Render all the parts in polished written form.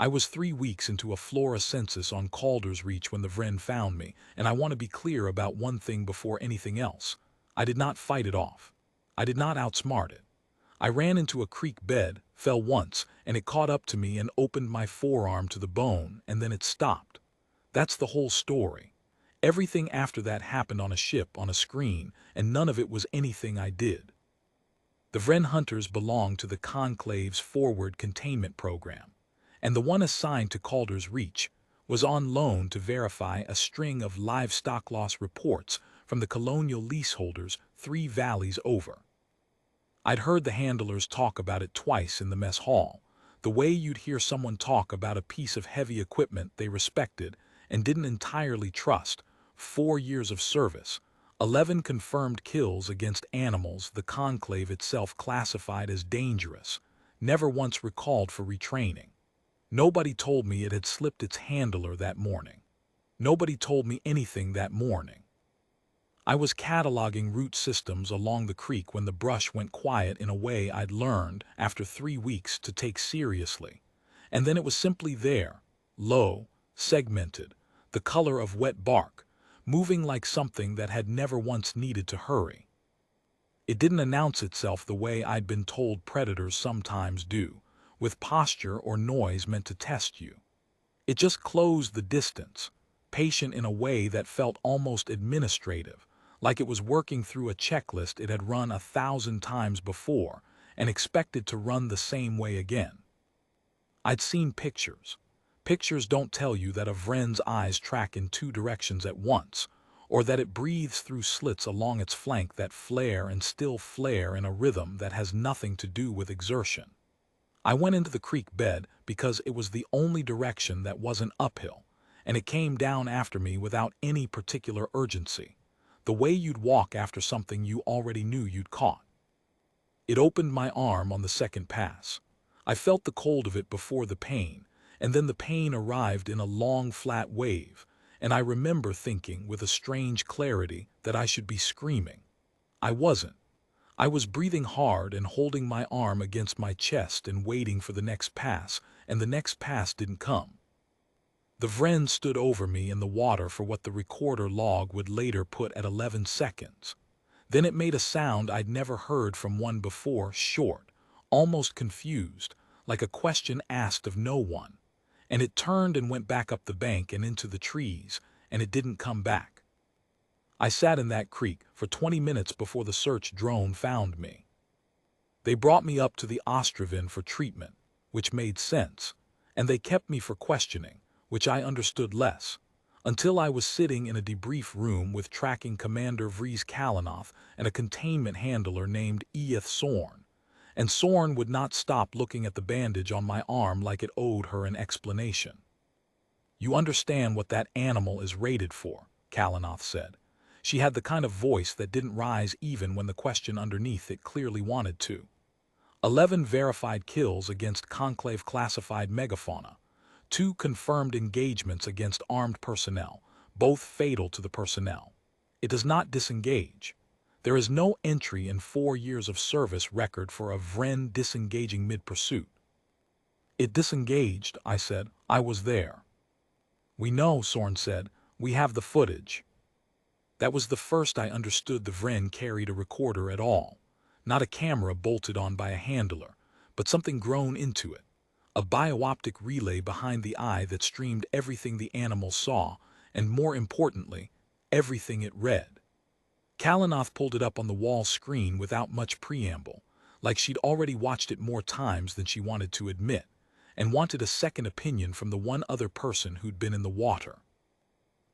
I was 3 weeks into a flora census on Calder's Reach when the Vren found me, and I want to be clear about one thing before anything else. I did not fight it off. I did not outsmart it. I ran into a creek bed, fell once, and it caught up to me and opened my forearm to the bone, and then it stopped. That's the whole story. Everything after that happened on a ship, on a screen, and none of it was anything I did. The Vren hunters belonged to the Conclave's forward containment program, and the one assigned to Calder's Reach was on loan to verify a string of livestock loss reports from the colonial leaseholders 3 valleys over. I'd heard the handlers talk about it twice in the mess hall, the way you'd hear someone talk about a piece of heavy equipment they respected and didn't entirely trust. 4 years of service, 11 confirmed kills against animals the Conclave itself classified as dangerous, never once recalled for retraining. Nobody told me it had slipped its handler that morning. Nobody told me anything that morning. I was cataloging root systems along the creek when the brush went quiet in a way I'd learned after 3 weeks to take seriously. And then it was simply there, low, segmented, the color of wet bark, moving like something that had never once needed to hurry. It didn't announce itself the way I'd been told predators sometimes do, with posture or noise meant to test you. It just closed the distance, patient in a way that felt almost administrative, like it was working through a checklist it had run 1,000 times before and expected to run the same way again. I'd seen pictures. Pictures don't tell you that a Vren's eyes track in 2 directions at once, or that it breathes through slits along its flank that flare and still flare in a rhythm that has nothing to do with exertion. I went into the creek bed because it was the only direction that wasn't uphill, and it came down after me without any particular urgency, the way you'd walk after something you already knew you'd caught. It opened my arm on the second pass. I felt the cold of it before the pain, and then the pain arrived in a long, flat wave, and I remember thinking with a strange clarity that I should be screaming. I wasn't. I was breathing hard and holding my arm against my chest and waiting for the next pass, and the next pass didn't come. The Vren stood over me in the water for what the recorder log would later put at 11 seconds. Then it made a sound I'd never heard from one before, short, almost confused, like a question asked of no one. And it turned and went back up the bank and into the trees, and it didn't come back. I sat in that creek for 20 minutes before the search drone found me. They brought me up to the Ostrovin for treatment, which made sense, and they kept me for questioning, which I understood less, until I was sitting in a debrief room with tracking Commander Vries Kalanoth and a containment handler named Edith Sorn. And Sorn would not stop looking at the bandage on my arm like it owed her an explanation. "You understand what that animal is rated for," Kalanoth said. She had the kind of voice that didn't rise even when the question underneath it clearly wanted to. 11 verified kills against Conclave classified megafauna, 2 confirmed engagements against armed personnel, both fatal to the personnel. It does not disengage. There is no entry in 4 years of service record for a Vren disengaging mid-pursuit. "It disengaged," I said. "I was there." "We know," Sorn said. "We have the footage." That was the first I understood the Vren carried a recorder at all. Not a camera bolted on by a handler, but something grown into it. A bio-optic relay behind the eye that streamed everything the animal saw, and more importantly, everything it read. Kalanoth pulled it up on the wall screen without much preamble, like she'd already watched it more times than she wanted to admit, and wanted a second opinion from the one other person who'd been in the water.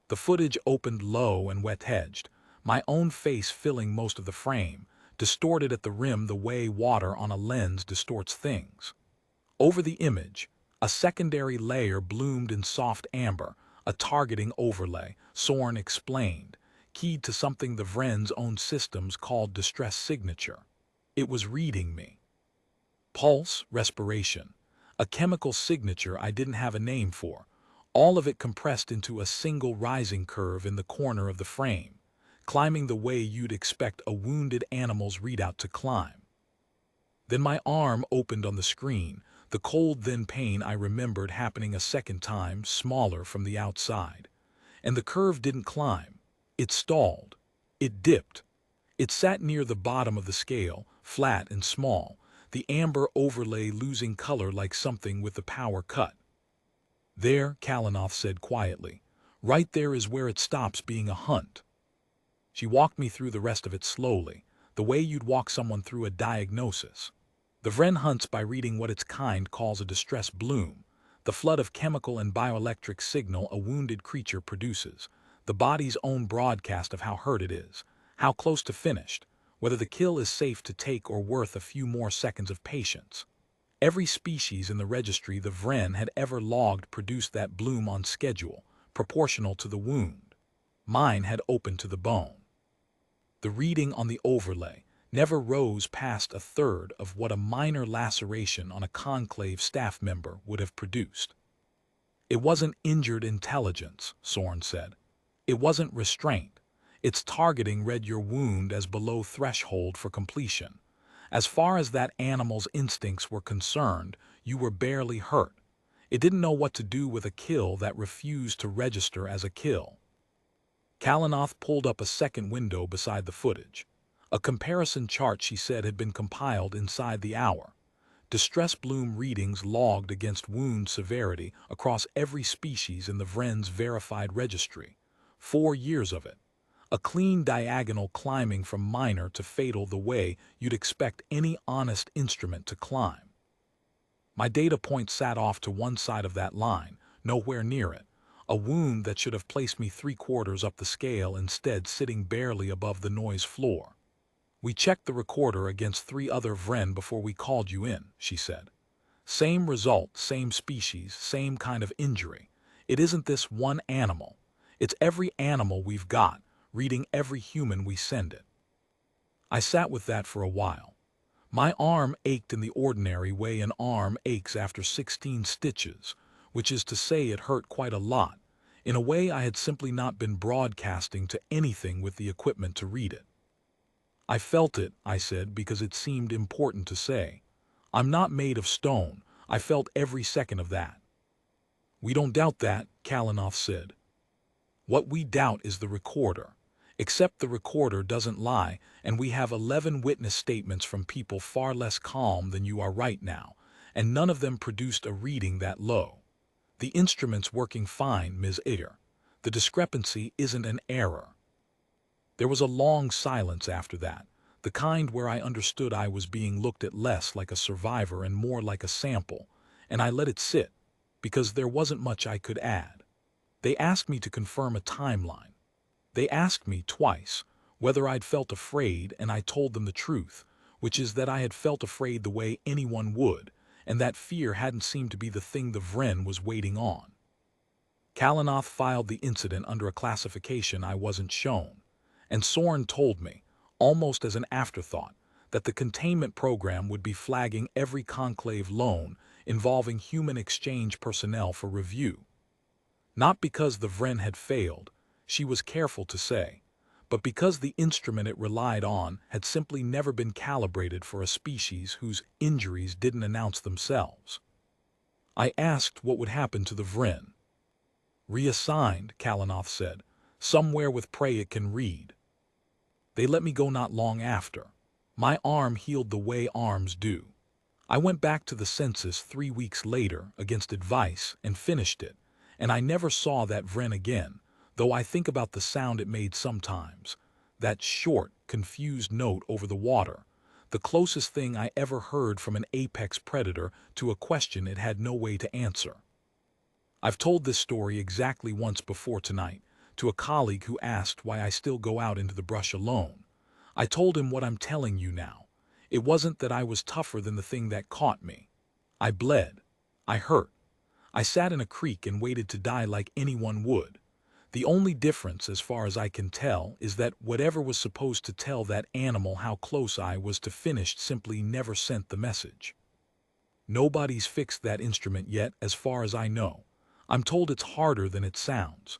The footage opened low and wet-edged, my own face filling most of the frame, distorted at the rim the way water on a lens distorts things. Over the image, a secondary layer bloomed in soft amber, a targeting overlay, Sorn explained, keyed to something the Vren's own systems called distress signature. It was reading me. Pulse, respiration, a chemical signature I didn't have a name for, all of it compressed into a single rising curve in the corner of the frame, climbing the way you'd expect a wounded animal's readout to climb. Then my arm opened on the screen, The cold then pain I remembered happening a second time, smaller from the outside. And the curve didn't climb. It stalled. It dipped. It sat near the bottom of the scale, flat and small, the amber overlay losing color like something with the power cut. There, Kalanoff said quietly, right there is where it stops being a hunt. She walked me through the rest of it slowly, the way you'd walk someone through a diagnosis. The Vren hunts by reading what its kind calls a distress bloom, the flood of chemical and bioelectric signal a wounded creature produces, the body's own broadcast of how hurt it is, how close to finished, whether the kill is safe to take or worth a few more seconds of patience. Every species in the registry the Vren had ever logged produced that bloom on schedule, proportional to the wound. Mine had opened to the bone. The reading on the overlay never rose past a third of what a minor laceration on a Conclave staff member would have produced. It wasn't injured intelligence, Soren said. It wasn't restraint. Its targeting read your wound as below threshold for completion. As far as that animal's instincts were concerned, you were barely hurt. It didn't know what to do with a kill that refused to register as a kill. Kalanoff pulled up a second window beside the footage. A comparison chart she said had been compiled inside the hour. Distress bloom readings logged against wound severity across every species in the Vren's verified registry. 4 years of it. A clean diagonal climbing from minor to fatal the way you'd expect any honest instrument to climb. My data point sat off to one side of that line, nowhere near it. A wound that should have placed me 3/4 up the scale instead sitting barely above the noise floor. We checked the recorder against 3 other Vren before we called you in, she said. Same result, same species, same kind of injury. It isn't this one animal. It's every animal we've got, reading every human we send it. I sat with that for a while. My arm ached in the ordinary way an arm aches after 16 stitches, which is to say it hurt quite a lot, in a way I had simply not been broadcasting to anything with the equipment to read it. I felt it, I said, because it seemed important to say. I'm not made of stone. I felt every second of that. We don't doubt that, Kalanoff said. What we doubt is the recorder. Except the recorder doesn't lie, and we have 11 witness statements from people far less calm than you are right now, and none of them produced a reading that low. The instrument's working fine, Ms. Igger. The discrepancy isn't an error. There was a long silence after that, the kind where I understood I was being looked at less like a survivor and more like a sample, and I let it sit, because there wasn't much I could add. They asked me to confirm a timeline. They asked me twice whether I'd felt afraid, and I told them the truth, which is that I had felt afraid the way anyone would, and that fear hadn't seemed to be the thing the Vren was waiting on. Kalanoff filed the incident under a classification I wasn't shown, and Soren told me, almost as an afterthought, that the containment program would be flagging every Conclave loan involving human exchange personnel for review. Not because the Vren had failed, she was careful to say, but because the instrument it relied on had simply never been calibrated for a species whose injuries didn't announce themselves. I asked what would happen to the Vren. Reassigned, Kalanoff said, somewhere with prey it can read. They let me go not long after. My arm healed the way arms do. I went back to the census 3 weeks later against advice and finished it, and I never saw that Vren again, though I think about the sound it made sometimes, that short, confused note over the water, the closest thing I ever heard from an apex predator to a question it had no way to answer. I've told this story exactly once before tonight, to a colleague who asked why I still go out into the brush alone. I told him what I'm telling you now. It wasn't that I was tougher than the thing that caught me. I bled. I hurt. I sat in a creek and waited to die like anyone would. The only difference, as far as I can tell, is that whatever was supposed to tell that animal how close I was to finished simply never sent the message. Nobody's fixed that instrument yet, as far as I know. I'm told it's harder than it sounds.